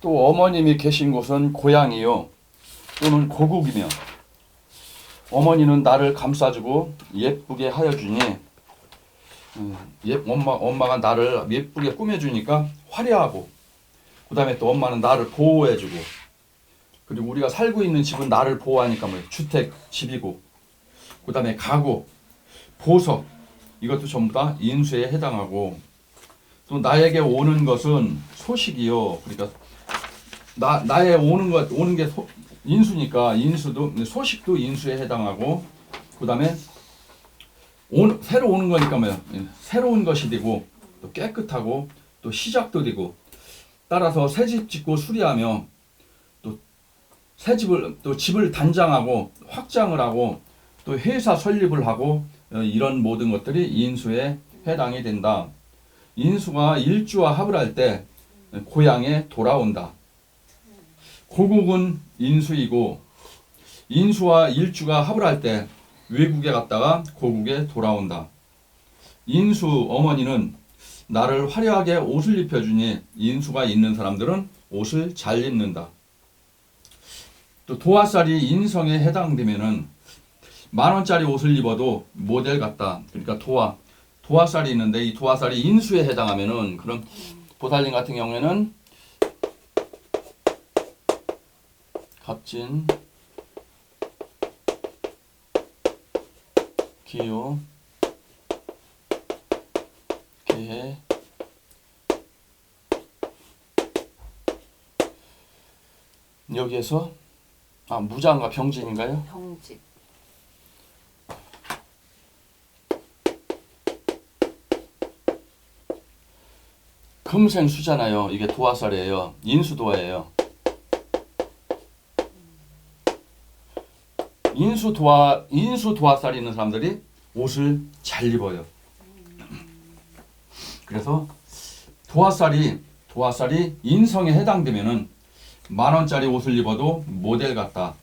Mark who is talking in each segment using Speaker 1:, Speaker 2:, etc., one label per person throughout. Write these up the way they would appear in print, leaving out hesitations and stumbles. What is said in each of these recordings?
Speaker 1: 또 어머님이 계신 곳은 고향이요 또는 고국이며 어머니는 나를 감싸주고 예쁘게 하여주니 엄마가 나를 예쁘게 꾸며주니까 화려하고 그 다음에 또 엄마는 나를 보호해주고 그리고 우리가 살고 있는 집은 나를 보호하니까 뭐 주택, 집이고 그 다음에 가구, 보석 이것도 전부 다 인수에 해당하고 또 나에게 오는 것은 소식이요. 그러니까 나에 오는 게 인수니까 인수도 소식도 인수에 해당하고 그 다음에 새로 오는 거니까 뭐야 새로운 것이 되고 또 깨끗하고 또 시작도 되고 따라서 새 집 짓고 수리하며 또 새 집을 또 집을 단장하고 확장을 하고 또 회사 설립을 하고 이런 모든 것들이 인수에 해당이 된다. 인수가 일주와 합을 할 때 고향에 돌아온다. 고국은 인수이고 인수와 일주가 합을 할 때 외국에 갔다가 고국에 돌아온다. 인수 어머니는 나를 화려하게 옷을 입혀주니 인수가 있는 사람들은 옷을 잘 입는다. 또 도화살이 인성에 해당되면은 10,000원짜리 옷을 입어도 모델 같다. 그러니까 도화살이 있는데 이 도화살이 인수에 해당하면은 그럼 보살님 같은 경우에는 갑진, 기요, 개해, 여기에서 무장과 병진인가요?
Speaker 2: 병진.
Speaker 1: 금생수잖아요. 이게 도화살이에요. 인수도화예요. 인수도화살이 있는 사람들이 옷을 잘 입어요. 그래서 도화살이 인성에 해당되면은 10,000원짜리 옷을 입어도 모델 같다.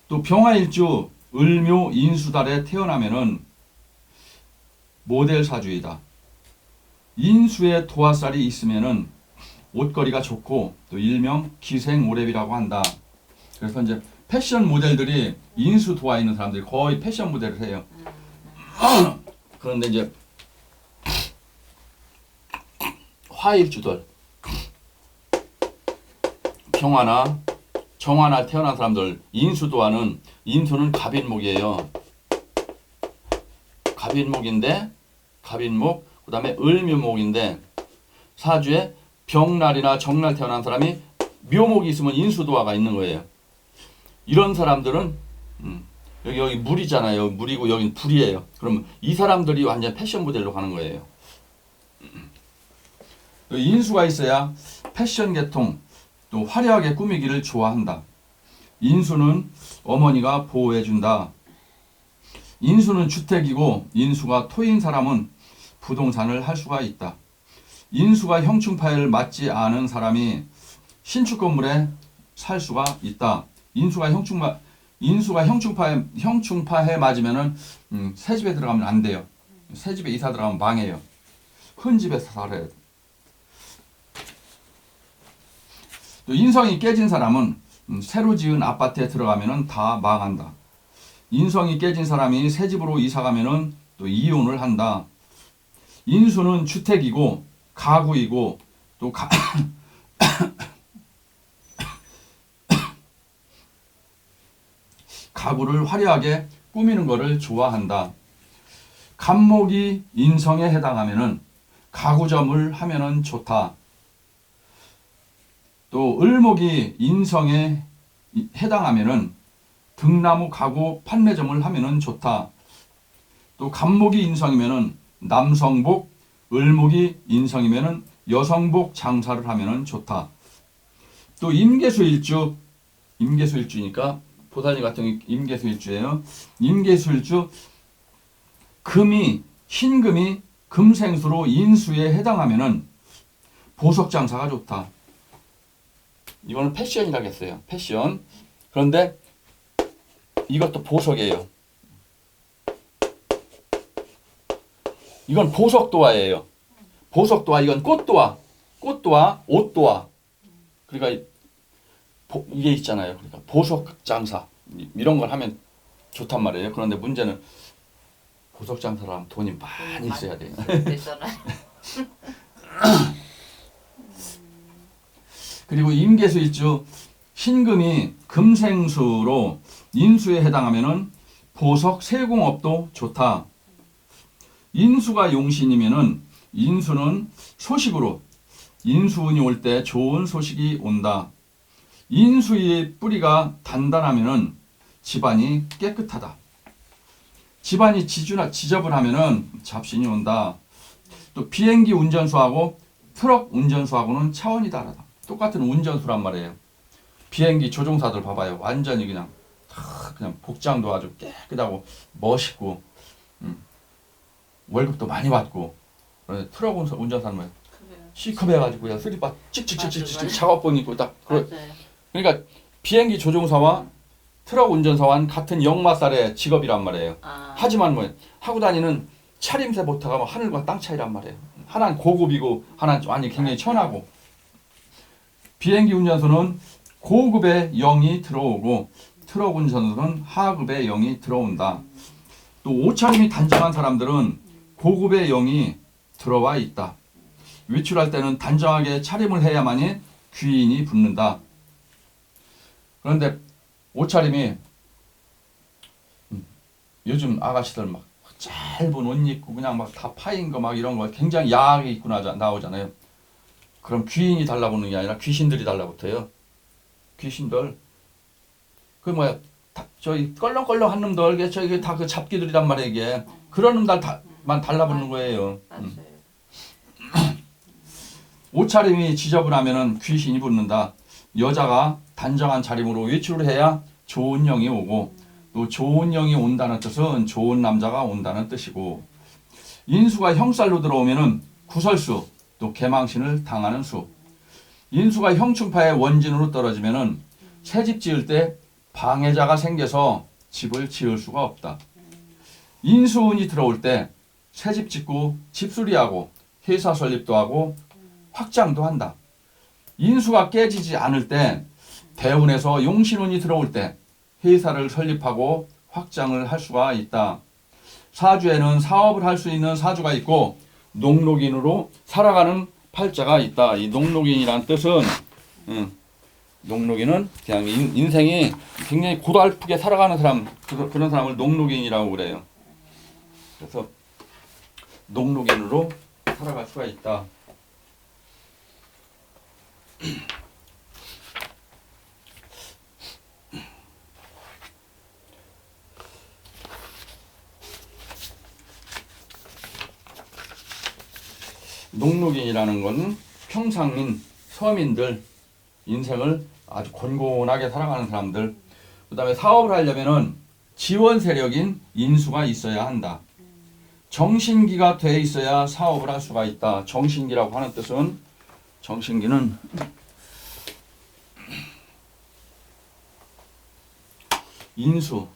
Speaker 1: 또 병화일주 을묘 인수달에 태어나면은 모델 사주이다. 인수에 도화살이 있으면은 옷걸이가 좋고 또 일명 기생오랩이라고 한다. 그래서 이제 패션 모델들이 인수 도화 있는 사람들이 거의 패션 모델을 해요. 그런데 이제 화일주들 병화나 정화나 태어난 사람들 인수는 갑인목이에요. 갑인목인데 갑인목 그 다음에 을묘목인데 사주에 병날이나 정날 태어난 사람이 묘목이 있으면 인수도화가 있는 거예요. 이런 사람들은 여기 물이잖아요. 물이고 여긴 불이에요. 그러면 이 사람들이 완전 패션 모델로 가는 거예요. 인수가 있어야 패션 계통 또 화려하게 꾸미기를 좋아한다. 인수는 어머니가 보호해준다. 인수는 주택이고 인수가 토인 사람은 부동산을 할 수가 있다. 인수가 형충파를 맞지 않은 사람이 신축 건물에 살 수가 있다. 인수가 형충파에 맞으면은 새 집에 들어가면 안 돼요. 새 집에 이사 들어가면 망해요. 큰 집에서 살아야 돼. 또 인성이 깨진 사람은 새로 지은 아파트에 들어가면은 다 망한다. 인성이 깨진 사람이 새 집으로 이사 가면은 또 이혼을 한다. 인수는 주택이고 가구이고 또 가구를 화려하게 꾸미는 것을 좋아한다. 갑목이 인성에 해당하면은 가구점을 하면은 좋다. 또 을목이 인성에 해당하면은 등나무 가구 판매점을 하면은 좋다. 또 갑목이 인성이면은 남성복, 을목이 인성이면은 여성복 장사를 하면은 좋다. 또 임계수일주니까 보살님 같은 경우 임계수일주예요. 임계수일주 흰금이 금생수로 인수에 해당하면은 보석 장사가 좋다. 이거는 패션이라고 했어요. 패션. 그런데 이것도 보석이에요. 이건 보석도화예요. 보석도화, 이건 꽃도화, 옷도화. 그러니까 이게 있잖아요. 그러니까 보석 장사 이런 걸 하면 좋단 말이에요. 그런데 문제는 보석 장사를 하면 돈이 많이 있어야 돼요. 그리고 임계수 있죠. 흰금이 금생수로 인수에 해당하면은 보석 세공업도 좋다. 인수가 용신이면은 인수는 소식으로 인수운이 올 때 좋은 소식이 온다. 인수의 뿌리가 단단하면은 집안이 깨끗하다. 집안이 지저분하면은 잡신이 온다. 또 비행기 운전수하고 트럭 운전수하고는 차원이 다르다. 똑같은 운전수란 말이에요. 비행기 조종사들 봐봐요. 완전히 그냥 복장도 아주 깨끗하고 멋있고 월급도 많이 받고. 트럭 운전사는 뭐예요? C컵 해가지고 그냥 슬리퍼 찍찍찍찍찍 작업복 입고 딱. 그러니까 비행기 조종사와 트럭 운전사와는 같은 역마살의 직업이란 말이에요. 하지만 뭐 하고 다니는 차림새 보타가 뭐 하늘과 땅 차이란 말이에요. 하나는 고급이고 하나는 완전히 굉장히 천하고. 비행기 운전수는 고급의 영이 들어오고 트럭 운전수는 하급의 영이 들어온다. 또 옷차림이 단정한 사람들은 고급의 영이 들어와 있다. 외출할 때는 단정하게 차림을 해야만이 귀인이 붙는다. 그런데 옷차림이 요즘 아가씨들 막 짧은 옷 입고 그냥 막 다 파인 거 막 이런 거 굉장히 야하게 입고 나오잖아요. 그럼 귀인이 달라붙는 게 아니라 귀신들이 달라붙어요. 귀신들. 그 뭐야, 저기 껄렁껄렁 한 놈들, 저기 다 그 잡기들이란 말이에요, 이게. 그런 놈들만 달라붙는 거예요. 옷차림이 지저분하면은 귀신이 붙는다. 여자가 단정한 차림으로 외출을 해야 좋은 영이 오고, 또 좋은 영이 온다는 뜻은 좋은 남자가 온다는 뜻이고, 인수가 형살로 들어오면은 구설수, 또 개망신을 당하는 수. 인수가 형충파의 원진으로 떨어지면은 새집 지을 때 방해자가 생겨서 집을 지을 수가 없다. 인수운이 들어올 때 새집 짓고 집수리하고 회사 설립도 하고 확장도 한다. 인수가 깨지지 않을 때 대운에서 용신운이 들어올 때 회사를 설립하고 확장을 할 수가 있다. 사주에는 사업을 할 수 있는 사주가 있고 녹록인으로 살아가는 팔자가 있다. 이 녹록인이란 뜻은 녹록인은 그냥 인생이 굉장히 고달프게 살아가는 사람, 그런 사람을 녹록인이라고 그래요. 그래서 녹록인으로 살아갈 수가 있다. 녹록인이라는 건 평상민, 서민들, 인생을 아주 곤곤하게 살아가는 사람들. 그 다음에 사업을 하려면은 지원 세력인 인수가 있어야 한다. 정신기가 돼 있어야 사업을 할 수가 있다. 정신기라고 하는 뜻은, 정신기는 인수,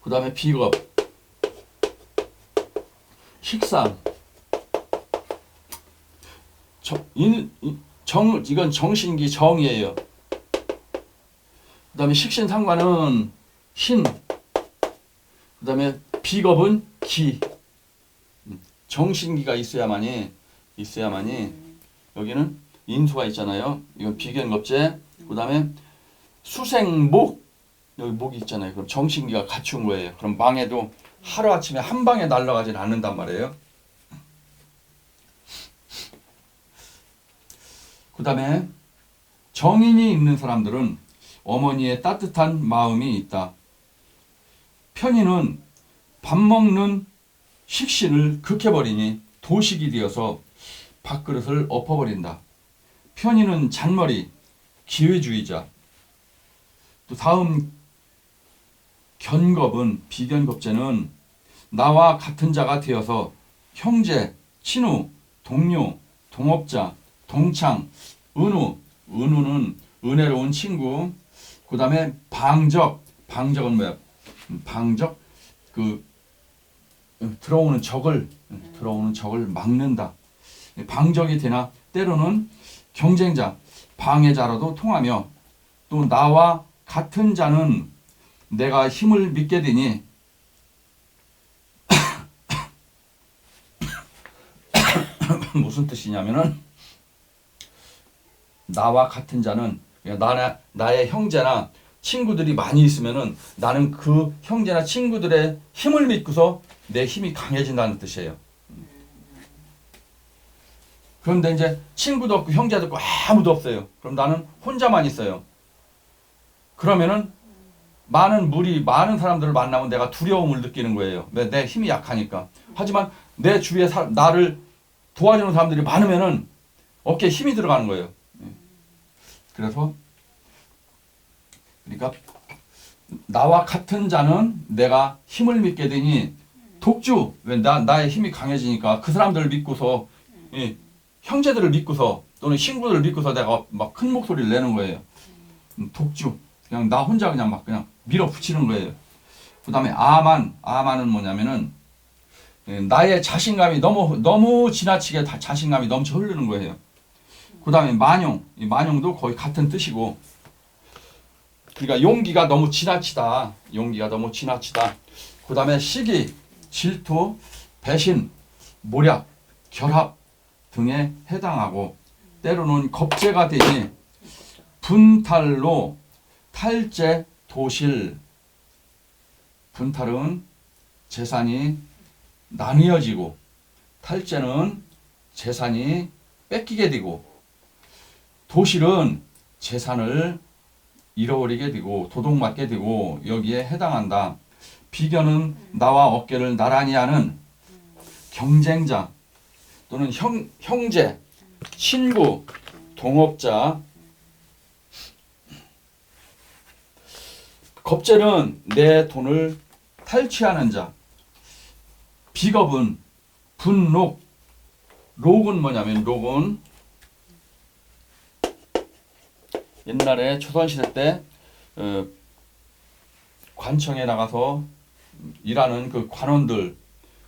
Speaker 1: 그 다음에 비겁, 식상, 이건 정신기 정이에요. 그 다음에 식신상관은 신, 그 다음에 비겁은 기. 정신기가 있어야만이 여기는 인수가 있잖아요. 이건 비견겁제. 그 다음에 수생목, 여기 목이 있잖아요. 그럼 정신기가 갖춘 거예요. 그럼 망해도 하루아침에 한 방에 날아가진 않는단 말이에요. 그 다음에 정인이 있는 사람들은 어머니의 따뜻한 마음이 있다. 편인은 밥 먹는 식신을 극해버리니 도식이 되어서 밥그릇을 엎어버린다. 편인은 잔머리, 기회주의자. 또 다음 견겁은, 비견겁제는 나와 같은 자가 되어서 형제, 친우, 동료, 동업자, 동창, 은우는 은혜로운 친구. 그 다음에 방적은 뭐야? 방적, 들어오는 적을 막는다. 방적이 되나 때로는 경쟁자, 방해자로도 통하며 또 나와 같은 자는 내가 힘을 믿게 되니 무슨 뜻이냐면은 나와 같은 자는 나의 형제나 친구들이 많이 있으면은 나는 그 형제나 친구들의 힘을 믿고서 내 힘이 강해진다는 뜻이에요. 그런데 이제 친구도 없고 형제도 없고 아무도 없어요. 그럼 나는 혼자만 있어요. 그러면은 많은 사람들을 만나면 내가 두려움을 느끼는 거예요. 왜? 내 힘이 약하니까. 하지만 내 주위에 나를 도와주는 사람들이 많으면은 어깨에 힘이 들어가는 거예요. 그래서 그러니까 나와 같은 자는 내가 힘을 믿게 되니 독주, 왜 나의 힘이 강해지니까 그 사람들을 믿고서 형제들을 믿고서 또는 친구들을 믿고서 내가 막 큰 목소리를 내는 거예요. 독주, 그냥 나 혼자 그냥 막 그냥 밀어붙이는 거예요. 그 다음에 아만은 뭐냐면은 나의 자신감이 너무 지나치게 자신감이 넘쳐 흐르는 거예요. 그 다음에 이 만용도 거의 같은 뜻이고, 그러니까 용기가 너무 지나치다. 그 다음에 시기, 질투, 배신, 모략, 결합 등에 해당하고, 때로는 겁재가 되니 분탈로 탈재 도실. 분탈은 재산이 나뉘어지고, 탈재는 재산이 뺏기게 되고, 도실은 재산을 잃어버리게 되고 도둑맞게 되고 여기에 해당한다. 비견은 나와 어깨를 나란히 하는 경쟁자 또는 형제, 친구, 동업자. 겁재는 내 돈을 탈취하는 자. 비겁은 분록. 록은 뭐냐면 록은 옛날에 조선시대 때 관청에 나가서 일하는 그 관원들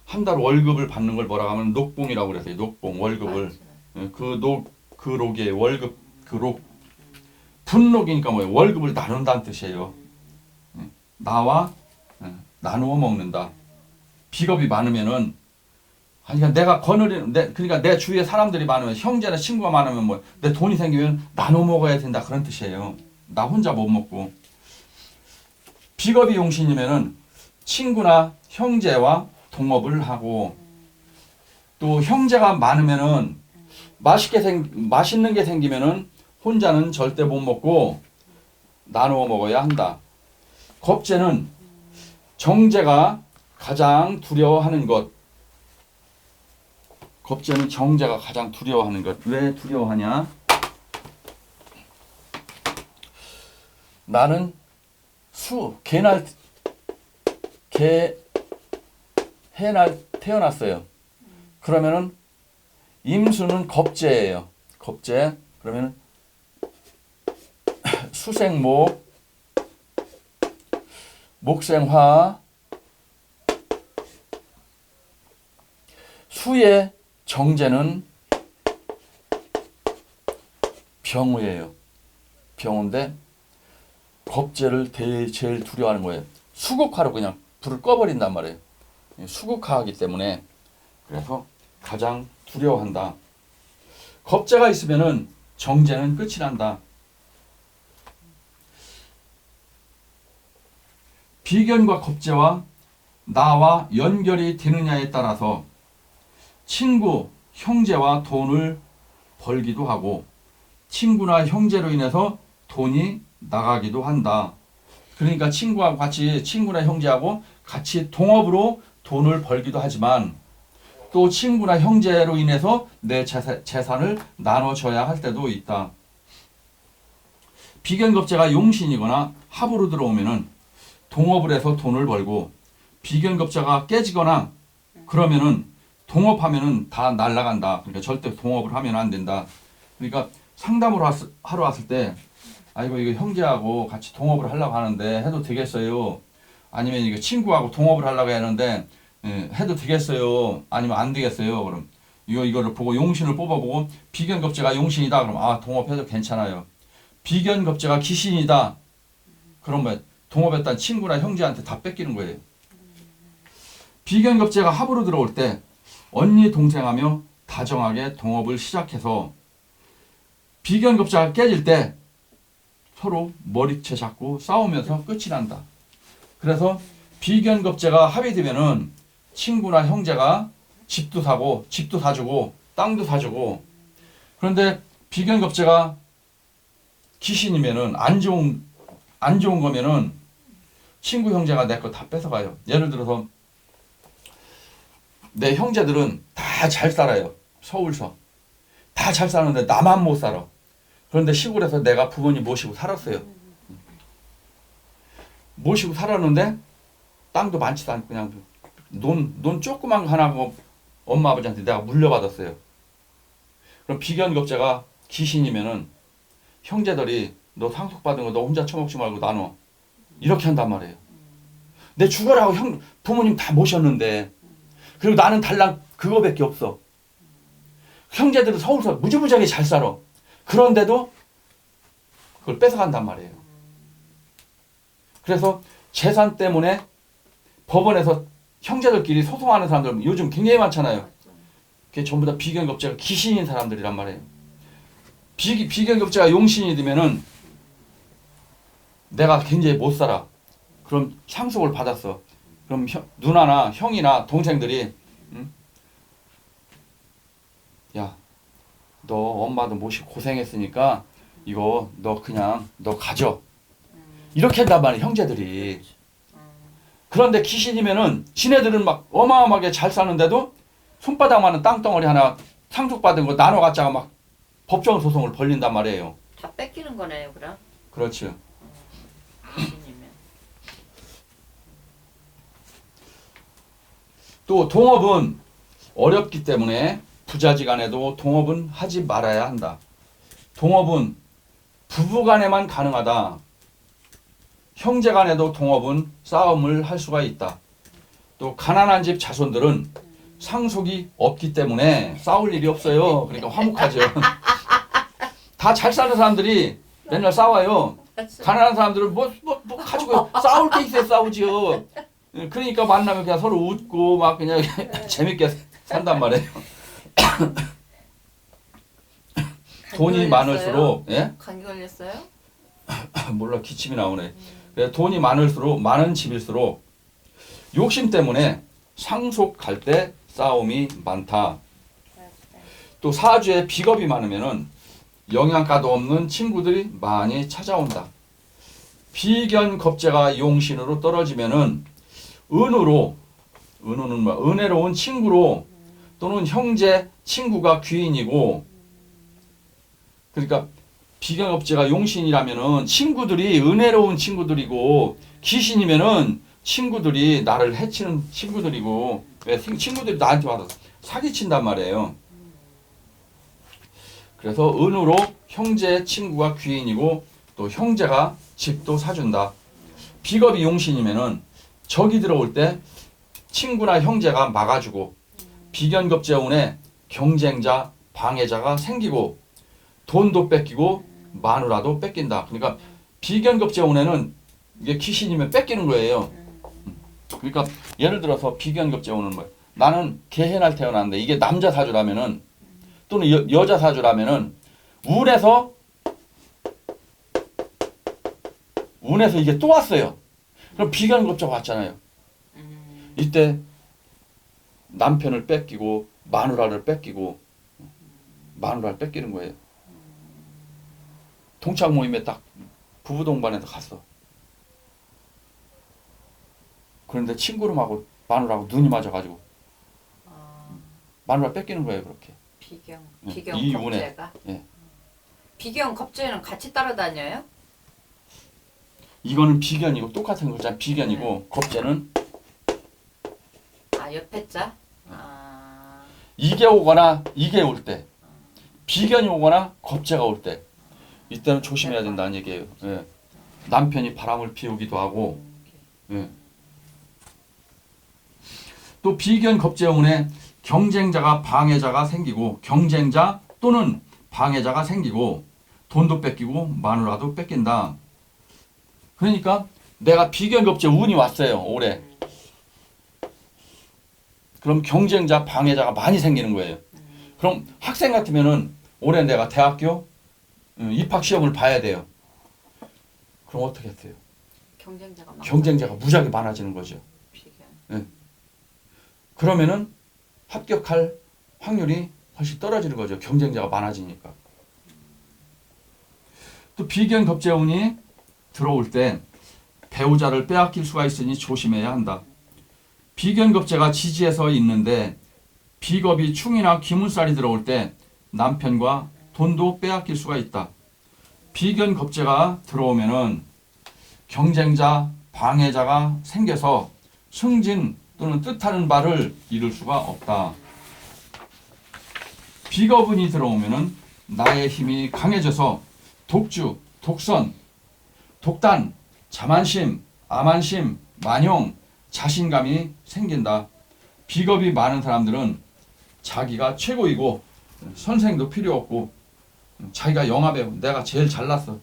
Speaker 1: 한 달 월급을 받는 걸 뭐라고 하면 녹봉이라고 그랬어요. 녹봉, 월급을. 그 록의 월급, 그 록. 분록이니까 뭐예요? 월급을 나눈다는 뜻이에요. 나와 나누어 먹는다. 비겁이 많으면은, 그러니까 그러니까 내 주위에 사람들이 많으면, 형제나 친구가 많으면 뭐 내 돈이 생기면 나눠 먹어야 된다 그런 뜻이에요. 나 혼자 못 먹고. 비겁이 용신이면은 친구나 형제와 동업을 하고, 또 형제가 많으면은 맛있는 게 생기면은 혼자는 절대 못 먹고 나누어 먹어야 한다. 겁재는 정제가 가장 두려워하는 것. 겁재는 정제가 가장 두려워하는 것. 왜 두려워하냐? 나는 해날 태어났어요. 그러면은 임수는 겁재예요. 겁재. 그러면은 수생목, 목생화, 수의 정제는 병우예요. 병우인데 겁재를 제일 두려워하는 거예요. 수국화로 그냥 불을 꺼버린단 말이에요. 수국화하기 때문에. 그래서 가장 두려워한다. 겁재가 있으면은 정제는 끝이 난다. 비견과 겁재와 나와 연결이 되느냐에 따라서 친구, 형제와 돈을 벌기도 하고 친구나 형제로 인해서 돈이 나가기도 한다. 그러니까 친구나 형제하고 같이 동업으로 돈을 벌기도 하지만 또 친구나 형제로 인해서 내 재산을 나눠줘야 할 때도 있다. 비견겁재가 용신이거나 합으로 들어오면은 동업을 해서 돈을 벌고, 비견겁재가 깨지거나 그러면은 동업하면은 다 날라간다. 그러니까 절대 동업을 하면 안 된다. 그러니까 상담을 하러 왔을 때, 아이고 이거 형제하고 같이 동업을 하려고 하는데 해도 되겠어요? 아니면 이거 친구하고 동업을 하려고 하는데 해도 되겠어요? 아니면 안 되겠어요? 그럼 이거를 보고 용신을 뽑아보고 비견겁제가 용신이다. 그럼 아 동업해도 괜찮아요. 비견겁제가 기신이다. 그러면 동업했던 친구나 형제한테 다 뺏기는 거예요. 비견겁제가 합으로 들어올 때 언니 동생하며 다정하게 동업을 시작해서 비견겁제가 깨질 때 서로 머리채 잡고 싸우면서 끝이 난다. 그래서 비견겁제가 합의되면은 친구나 형제가 집도 사고 집도 사주고 땅도 사주고. 그런데 비견겁제가 귀신이면은 안 좋은 거면은 친구 형제가 내 거 다 뺏어가요. 예를 들어서 내 형제들은 다 잘 살아요. 서울서 다 잘 사는데 나만 못 살아. 그런데 시골에서 내가 부모님 모시고 살았어요. 모시고 살았는데 땅도 많지도 않고 그냥 논 조그만 거 하나 엄마 아버지한테 내가 물려받았어요. 그럼 비견겁제가 귀신이면은 형제들이 너 상속받은 거 너 혼자 처먹지 말고 나눠. 이렇게 한단 말이에요. 내 죽어라고 부모님 다 모셨는데 그리고 나는 달랑 그거밖에 없어. 형제들은 서울서 무지무지하게 잘 살아. 그런데도 그걸 뺏어간단 말이에요. 그래서 재산 때문에 법원에서 형제들끼리 소송하는 사람들 요즘 굉장히 많잖아요. 그게 전부 다 비견겁제가 귀신인 사람들이란 말이에요. 비견겁제가 용신이 되면은 내가 굉장히 못 살아. 그럼 상속을 받았어. 그럼 누나나 형이나 동생들이 야, 너 엄마도 모시고 고생했으니까 이거 너 그냥 너 가져. 이렇게 한단 말이에요, 형제들이. 그런데 귀신이면은 지네들은 막 어마어마하게 잘 사는데도 손바닥만한 땅덩어리 하나 상속받은 거 나눠 갖자가 막 법정 소송을 벌린단 말이에요.
Speaker 2: 다 뺏기는 거네요, 그럼.
Speaker 1: 그렇죠.
Speaker 2: 귀신이면.
Speaker 1: 또 동업은 어렵기 때문에 부자지간에도 동업은 하지 말아야 한다. 동업은 부부간에만 가능하다. 형제간에도 동업은 싸움을 할 수가 있다. 또 가난한 집 자손들은 상속이 없기 때문에 싸울 일이 없어요. 그러니까 화목하죠. 다 잘 사는 사람들이 맨날 싸워요. 가난한 사람들은 뭐 가지고 싸울 게 있어야 싸우지요. 그러니까 만나면 그냥 서로 웃고 막 그냥 재밌게 산단 말이에요. 돈이 많을수록 예?
Speaker 2: 감기 걸렸어요?
Speaker 1: 몰라 기침이 나오네. 그래서 돈이 많을수록 많은 집일수록 욕심 때문에 상속할 때 싸움이 많다. 또 사주에 비겁이 많으면은 영양가도 없는 친구들이 많이 찾아온다. 비견겁제가 용신으로 떨어지면은 은우는 뭐 은혜로운 친구로 또는 형제 친구가 귀인이고, 그러니까 비견겁제가 용신이라면은 친구들이 은혜로운 친구들이고 귀신이면은 친구들이 나를 해치는 친구들이고, 왜 친구들이 나한테 와서 사기친단 말이에요. 그래서 은우로 형제 친구가 귀인이고 또 형제가 집도 사준다. 비겁이 용신이면은 적이 들어올 때 친구나 형제가 막아주고 비견겁제 운에 경쟁자 방해자가 생기고 돈도 뺏기고 마누라도 뺏긴다. 그러니까 비견겁제 운에는 이게 귀신이면 뺏기는 거예요. 그러니까 예를 들어서 비견겁제 운은 뭐예요? 나는 개해날 태어났는데 이게 남자 사주라면은 또는 여자 사주라면은 운에서 이게 또 왔어요. 그럼 비견겁제가 왔잖아요. 이때 남편을 뺏기고 마누라를 뺏기고 마누라를 뺏기는 거예요. 동창 모임에 딱 부부 동반에서 갔어. 그런데 친구름하고 마누라하고 눈이 맞아가지고 마누라 뺏기는 거예요. 그렇게.
Speaker 2: 비견겁제가.
Speaker 1: 예.
Speaker 2: 비견겁제는 같이 따라다녀요?
Speaker 1: 이거는 비견이고 똑같은 거잖아. 비견이고 겁제는
Speaker 2: 옆에 자?
Speaker 1: 이게 오거나 이게 올 때, 비견이 오거나 겁제가 올 때, 이때는 조심해야 된다는 얘기예요. 예. 남편이 바람을 피우기도 하고, 예. 또 비견 겁제 운에 경쟁자가 방해자가 생기고 경쟁자 또는 방해자가 생기고 돈도 뺏기고 마누라도 뺏긴다. 그러니까 내가 비견급제 운이 왔어요. 올해. 그럼 경쟁자 방해자가 많이 생기는 거예요. 그럼 학생 같으면은 올해 내가 대학교 입학 시험을 봐야 돼요. 그럼 어떻게 했어요? 경쟁자가 무지하게 많아지는 거죠. 네. 그러면은 합격할 확률이 훨씬 떨어지는 거죠. 경쟁자가 많아지니까. 또 비견급제운이 들어올 때 배우자를 빼앗길 수가 있으니 조심해야 한다. 비견급제가 지지해서 있는데 비겁이 충이나 기문살이 들어올 때 남편과 돈도 빼앗길 수가 있다. 비견급제가 들어오면은 경쟁자, 방해자가 생겨서 승진 또는 뜻하는 바를 이룰 수가 없다. 비겁운이 들어오면은 나의 힘이 강해져서 독주, 독선, 독단, 자만심, 암한심, 만용, 자신감이 생긴다. 비겁이 많은 사람들은 자기가 최고이고 선생도 필요 없고 자기가 영화배우, 내가 제일 잘났어.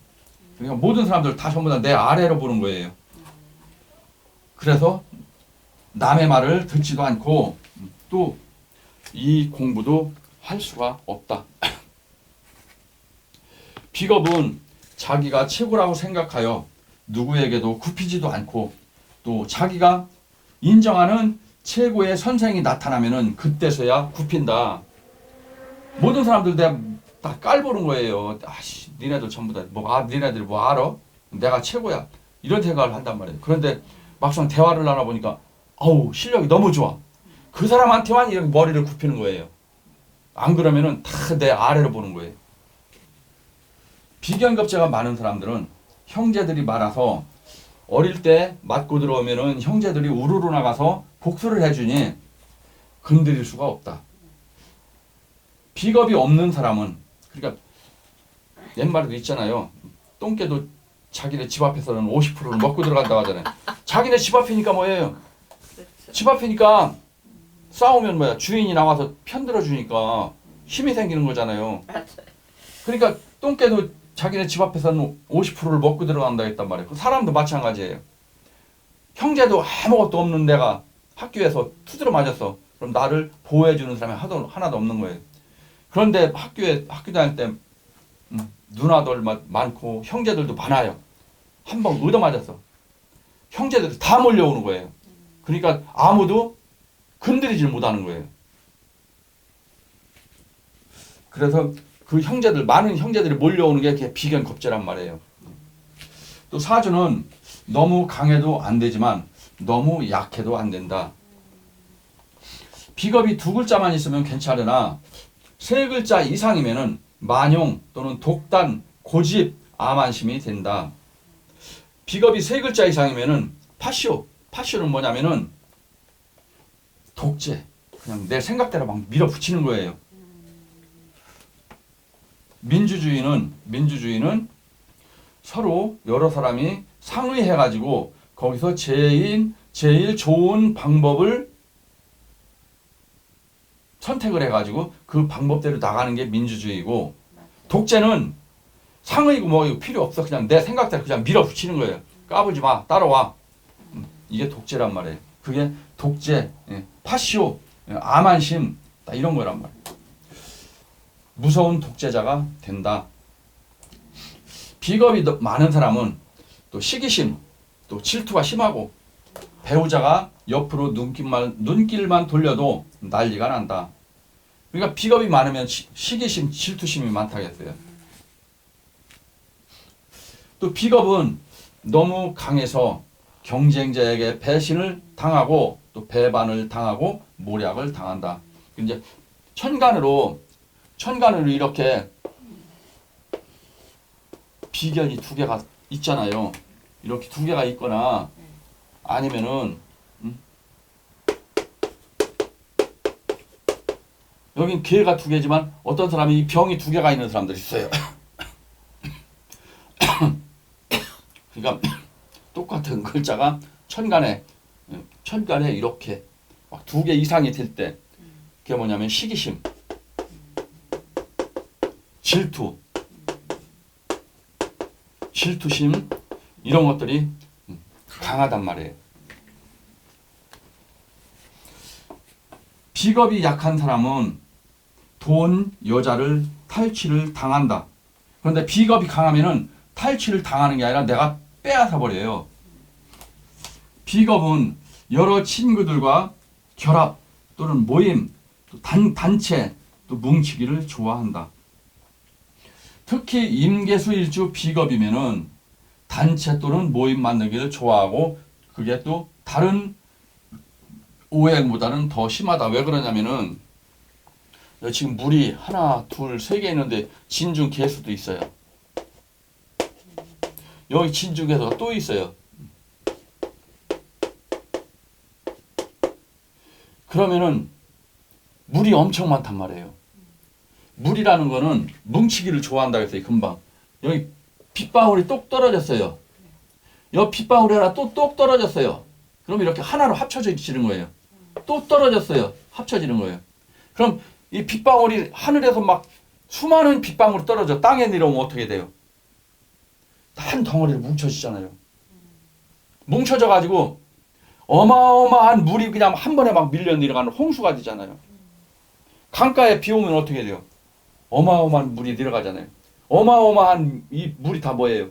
Speaker 1: 그러니까 모든 사람들 다 전부 다 내 아래로 보는 거예요. 그래서 남의 말을 듣지도 않고 또 이 공부도 할 수가 없다. 비겁은 자기가 최고라고 생각하여 누구에게도 굽히지도 않고 또 자기가 인정하는 최고의 선생이 나타나면은 그때서야 굽힌다. 모든 사람들 내가 다 깔보는 거예요. 아씨, 니네들 전부 다 니네들이 뭐 알아? 내가 최고야. 이런 생각을 한단 말이에요. 그런데 막상 대화를 나눠보니까 아우 실력이 너무 좋아. 그 사람한테만 이렇게 머리를 굽히는 거예요. 안 그러면은 다 내 아래로 보는 거예요. 비견급제가 많은 사람들은 형제들이 많아서 어릴 때 맞고 들어오면은 형제들이 우르르 나가서 복수를 해주니 건드릴 수가 없다. 비겁이 없는 사람은 그러니까 옛말에도 있잖아요. 똥개도 자기네 집 앞에서는 50%를 먹고 들어간다고 하잖아요. 자기네 집 앞이니까 뭐예요? 집 앞이니까 싸우면 뭐야? 주인이 나와서 편들어 주니까 힘이 생기는 거잖아요. 그러니까 똥개도 자기네 집 앞에서는 50%를 먹고 들어간다 했단 말이에요. 그 사람도 마찬가지예요. 형제도 아무것도 없는 내가 학교에서 투드러 맞았어. 그럼 나를 보호해주는 사람이 하나도 없는 거예요. 그런데 학교 다닐 때 누나들 많고 형제들도 많아요. 한 번 얻어맞았어. 형제들이 다 몰려오는 거예요. 그러니까 아무도 건드리질 못하는 거예요. 그래서 그 많은 형제들이 몰려오는 게 비견급제란 말이에요. 또 사주는 너무 강해도 안 되지만 너무 약해도 안 된다. 비겁이 2글자만 있으면 괜찮으나 3글자 이상이면은 만용 또는 독단, 고집, 암한심이 된다. 비겁이 3글자 이상이면은 파쇼는 뭐냐면은 독재. 그냥 내 생각대로 막 밀어붙이는 거예요. 민주주의는 서로 여러 사람이 상의해가지고 거기서 제일 좋은 방법을 선택을 해가지고 그 방법대로 나가는 게 민주주의고, 독재는 상의고 뭐 이거 필요 없어. 그냥 내 생각대로 그냥 밀어붙이는 거예요. 까불지 마, 따라와. 이게 독재란 말이에요. 그게 독재, 파쇼, 암한심 이런 거란 말이에요. 무서운 독재자가 된다. 비겁이 많은 사람은 또 시기심, 또 질투가 심하고 배우자가 옆으로 눈길만 돌려도 난리가 난다. 그러니까 비겁이 많으면 시기심, 질투심이 많다겠어요. 또 비겁은 너무 강해서 경쟁자에게 배신을 당하고 또 배반을 당하고 모략을 당한다. 이제 천간으로 이렇게 비견이 2개가 있잖아요. 이렇게 2개가 있거나 아니면은 여긴 기회가 2개지만 어떤 사람이 이 병이 2개가 있는 사람들이 있어요. 그러니까 똑같은 글자가 천간에 이렇게 막 2개 이상이 될 때 그게 뭐냐면 시기심, 질투, 질투심 이런 것들이 강하단 말이에요. 비겁이 약한 사람은 돈, 여자를 탈취를 당한다. 그런데 비겁이 강하면은 탈취를 당하는 게 아니라 내가 빼앗아 버려요. 비겁은 여러 친구들과 결합 또는 모임, 또 단체, 또 뭉치기를 좋아한다. 특히 임계수일주 비겁이면은 단체 또는 모임 만들기를 좋아하고 그게 또 다른 오행보다는 더 심하다. 왜 그러냐면은 여기 지금 물이 하나, 둘, 세 개 있는데 진중 개수도 있어요. 여기 진중 개수가 또 있어요. 그러면은 물이 엄청 많단 말이에요. 물이라는 거는 뭉치기를 좋아한다고 했어요. 금방. 여기 빗방울이 똑 떨어졌어요. 여기 빗방울이 하나 또 똑 떨어졌어요. 그럼 이렇게 하나로 합쳐지는 거예요. 또 떨어졌어요. 합쳐지는 거예요. 그럼 이 빗방울이 하늘에서 막 수많은 빗방울이 떨어져 땅에 내려오면 어떻게 돼요? 한 덩어리로 뭉쳐지잖아요. 뭉쳐져 가지고 어마어마한 물이 그냥 한 번에 막 밀려 내려가는 홍수가 되잖아요. 강가에 비 오면 어떻게 돼요? 어마어마한 물이 내려가잖아요. 어마어마한 이 물이 다 뭐예요?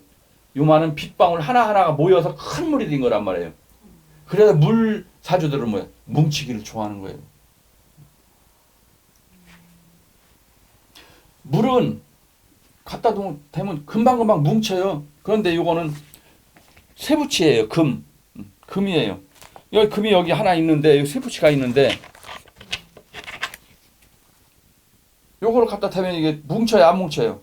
Speaker 1: 요만한 빗방울 하나하나가 모여서 큰 물이 된 거란 말이에요. 그래서 물 사주들은 뭐예요? 뭉치기를 좋아하는 거예요. 물은 갖다 대면 금방금방 뭉쳐요. 그런데 요거는 쇠붙이에요. 금이에요. 여기 금이 여기 하나 있는데 여기 쇠붙이가 있는데 요거를 갖다 대면 이게 뭉쳐요, 안 뭉쳐요?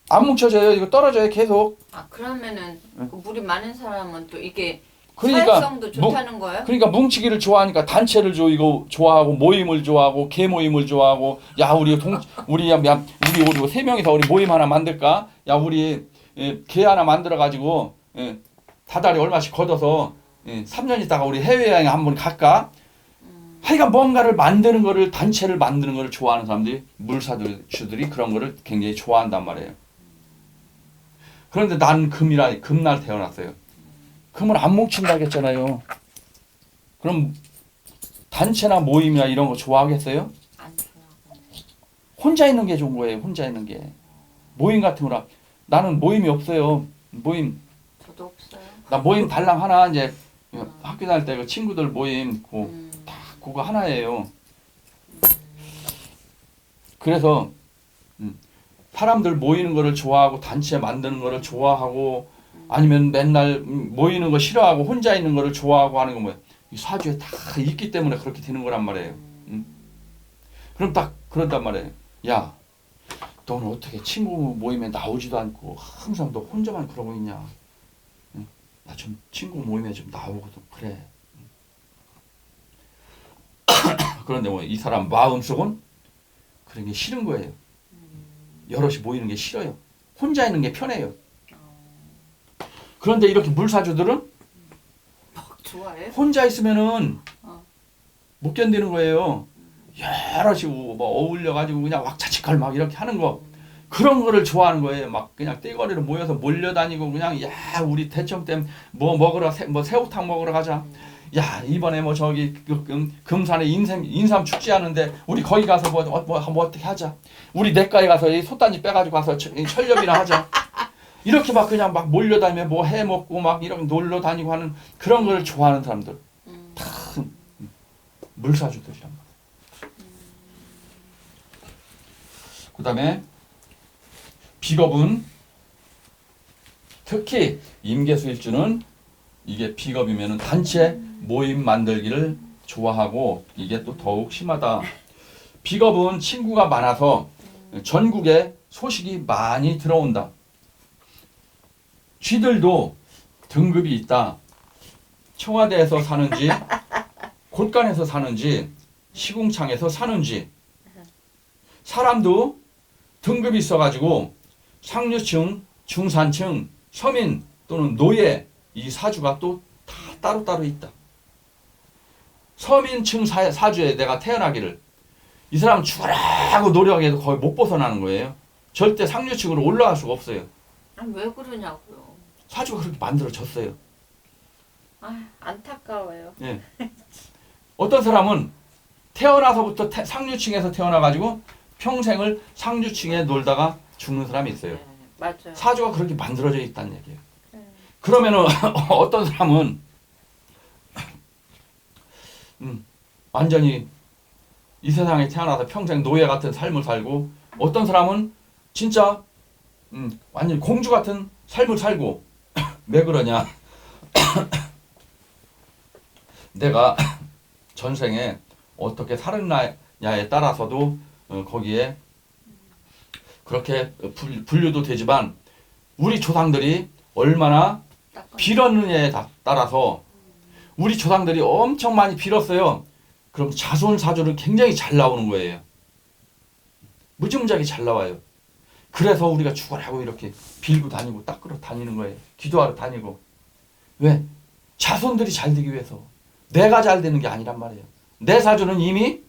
Speaker 1: 안 뭉쳐져요. 이거 떨어져요, 계속.
Speaker 2: 아 그러면은 그 물이 많은 사람은 또 이게
Speaker 1: 그러니까
Speaker 2: 사회성도 좋다는 거예요?
Speaker 1: 그러니까 뭉치기를 좋아하니까 단체를 이거 좋아하고 모임을 좋아하고 개 모임을 좋아하고 야 우리 우리 세 명이서 우리 모임 하나 만들까? 야 우리 개 하나 만들어 가지고 다달이 얼마씩 걷어서 3년 있다가 우리 해외여행 한번 갈까? 하여간 뭔가를 만드는 거를 단체를 만드는 거를 좋아하는 사람들이 물사주들이 그런 거를 굉장히 좋아한단 말이에요. 그런데 난 금날 태어났어요. 금을 안 뭉친다고 했잖아요. 그럼 단체나 모임이나 이런 거 좋아하겠어요?
Speaker 2: 안 좋아하고.
Speaker 1: 혼자 있는 게 좋은 거예요. 혼자 있는 게. 모임 같은 거라. 나는 모임이 없어요. 모임.
Speaker 2: 저도 없어요.
Speaker 1: 나 모임 달랑 하나 이제 학교 다닐 때 그 친구들 모임 다 그거 하나예요. 그래서 사람들 모이는 거를 좋아하고 단체 만드는 거를 좋아하고 아니면 맨날 모이는 거 싫어하고 혼자 있는 거를 좋아하고 하는 거 뭐야? 이 사주에 다 있기 때문에 그렇게 되는 거란 말이에요. 그럼 딱 그런단 말이에요. 야, 너는 어떻게 친구 모임에 나오지도 않고 항상 너 혼자만 그러고 있냐? 나 좀 친구 모임에 좀 나오고 좀 그래. 그런데 뭐 이 사람 마음속은 그런 게 싫은 거예요. 여럿이 모이는 게 싫어요. 혼자 있는 게 편해요. 그런데 이렇게 물사주들은
Speaker 2: 좋아해?
Speaker 1: 혼자 있으면은 못 견디는 거예요. 여럿이 뭐 어울려가지고 그냥 왁자지껄 막 이렇게 하는 거 그런 거를 좋아하는 거예요. 막 그냥 떼거리로 모여서 몰려다니고 그냥 야 우리 대청 때 뭐 먹으러 뭐 새우탕 먹으러 가자. 야 이번에 뭐 저기 금산에 인삼 축제 하는데 우리 거기 가서 뭐 어떻게 하자. 우리 내과에 가서 이 솥단지 빼가지고 가서 철렵이나 하자. 이렇게 막 그냥 막 몰려다니며 뭐 해 먹고 막 이렇게 놀러 다니고 하는 그런 걸 좋아하는 사람들 다 물사주들이란 말이야. 그다음에 비겁은 특히 임계수일주는 이게 비겁이면은 단체 모임 만들기를 좋아하고 이게 또 더욱 심하다. 비겁은 친구가 많아서 전국에 소식이 많이 들어온다. 쥐들도 등급이 있다. 청와대에서 사는지 곳간에서 사는지 시궁창에서 사는지 사람도 등급이 있어가지고 상류층, 중산층, 서민 또는 노예 이 사주가 또 다 따로따로 있다. 서민층 사주에 내가 태어나기를 이 사람 죽어라 하고 노력해도 거의 못 벗어나는 거예요. 절대 상류층으로 올라갈 수가 없어요.
Speaker 2: 아니, 왜 그러냐고요.
Speaker 1: 사주가 그렇게 만들어졌어요.
Speaker 2: 아, 안타까워요.
Speaker 1: 예. 어떤 사람은 태어나서부터 상류층에서 태어나가지고 평생을 상류층에 놀다가 죽는 사람이 있어요.
Speaker 2: 네, 맞아요.
Speaker 1: 사주가 그렇게 만들어져 있다는 얘기예요.
Speaker 2: 네.
Speaker 1: 그러면은 어떤 사람은 완전히 이 세상에 태어나서 평생 노예 같은 삶을 살고 어떤 사람은 진짜 완전 공주 같은 삶을 살고 왜 그러냐? 내가 전생에 어떻게 살았냐에 따라서도 거기에 그렇게 분류도 되지만 우리 조상들이 얼마나 빌었느냐에 따라서 우리 조상들이 엄청 많이 빌었어요. 그럼 자손 사주는 굉장히 잘 나오는 거예요. 무지무지하게 잘 나와요. 그래서 우리가 죽어라고 이렇게 빌고 다니고 닦으러 다니는 거예요. 기도하러 다니고. 왜? 자손들이 잘 되기 위해서. 내가 잘 되는 게 아니란 말이에요. 내 사주는 이미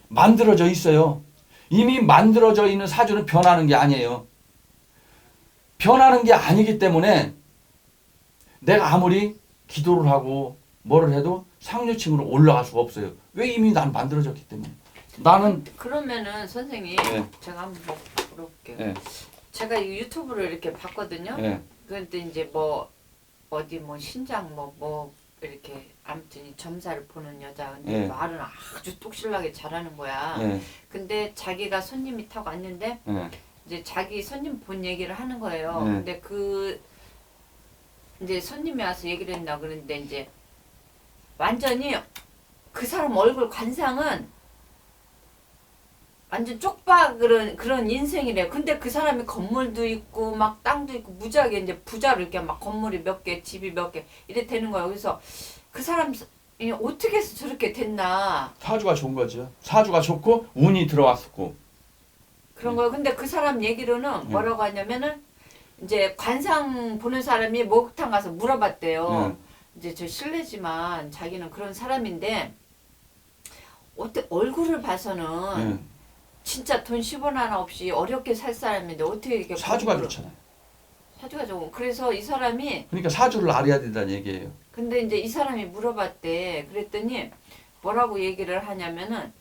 Speaker 1: 만들어져 있어요. 이미 만들어져 있는 사주는 변하는 게 아니에요. 변하는 게 아니기 때문에 내가 아무리 기도를 하고 뭐를 해도 상류층으로 올라갈 수가 없어요. 왜? 이미 난 만들어졌기 때문에. 나는
Speaker 2: 그러면은 선생님,
Speaker 1: 네.
Speaker 2: 제가 한번 물어볼게요.
Speaker 1: 네.
Speaker 2: 제가 이 유튜브를 이렇게 봤거든요.
Speaker 1: 예,
Speaker 2: 그런데 이제 뭐 어디 뭐 신장 뭐 이렇게 아무튼 이 점사를 보는 여자 근데
Speaker 1: 예.
Speaker 2: 말은 아주 똑실하게 잘하는 거야.
Speaker 1: 예,
Speaker 2: 근데 자기가 손님이 타고 왔는데
Speaker 1: 예,
Speaker 2: 이제 자기 손님 본 얘기를 하는 거예요.
Speaker 1: 네.
Speaker 2: 근데 그 이제 손님이 와서 얘기를 했나 그런데 이제 완전히 그 사람 얼굴 관상은 완전 쪽박 그런 인생이래요. 근데 그 사람이 건물도 있고 막 땅도 있고 무지하게 이제 부자로 이렇게 막 건물이 몇 개, 집이 몇 개 이래 되는 거예요. 그래서 그 사람 어떻게 해서 저렇게 됐나
Speaker 1: 사주가 좋은 거죠. 사주가 좋고 운이 들어왔었고.
Speaker 2: 그런 거예요. 근데 그 사람 얘기로는 뭐라고 하냐면은 이제 관상 보는 사람이 목욕탕 가서 물어봤대요. 이제 저 실례지만 자기는 그런 사람인데 어떻게 얼굴을 봐서는 진짜 돈 10원 하나 없이 어렵게 살 사람인데 어떻게 이렇게
Speaker 1: 사주가 좋잖아요.
Speaker 2: 사주가 좋고 그래서 이 사람이
Speaker 1: 그러니까 사주를 알아야 된다는 얘기예요.
Speaker 2: 근데 이제 이 사람이 물어봤대. 그랬더니 뭐라고 얘기를 하냐면은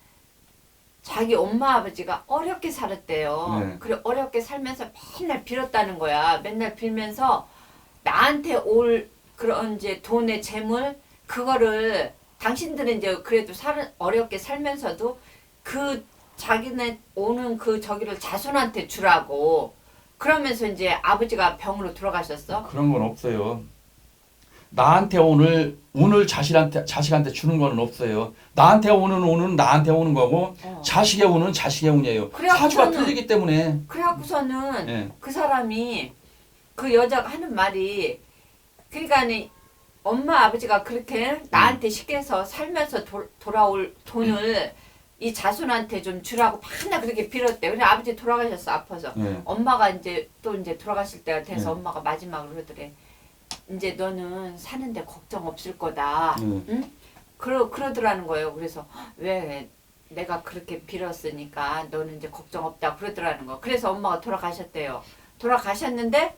Speaker 2: 자기 엄마 아버지가 어렵게 살았대요.
Speaker 1: 네.
Speaker 2: 그래 어렵게 살면서 맨날 빌었다는 거야. 맨날 빌면서 나한테 올 그런 이제 돈의 재물 그거를 당신들은 이제 그래도 어렵게 살면서도 그 자기네 오는 그 저기를 자손한테 주라고 그러면서 이제 아버지가 병으로 돌아가셨어.
Speaker 1: 그런 건 없어요. 나한테 오늘 자식한테 주는 거는 없어요. 나한테 오는 운은 나한테 오는 거고 자식의 운은 자식의 운이에요. 사주가 틀리기 때문에.
Speaker 2: 그래갖고서는
Speaker 1: 예.
Speaker 2: 그 사람이 그 여자가 하는 말이 그러니까 엄마 아버지가 그렇게 나한테 시켜서 살면서 돌아올 돈을 이 자손한테 좀 주라고 맨날 그렇게 빌었대. 근데 아버지 돌아가셨어 아파서.
Speaker 1: 예.
Speaker 2: 엄마가 이제 또 이제 돌아가실 때가 돼서
Speaker 1: 네.
Speaker 2: 엄마가 마지막으로 그러더래. 이제 너는 사는데 걱정 없을 거다. 응? 그러더라는 거예요. 그래서 왜 내가 그렇게 빌었으니까 너는 이제 걱정 없다 그러더라는 거. 그래서 엄마가 돌아가셨대요. 돌아가셨는데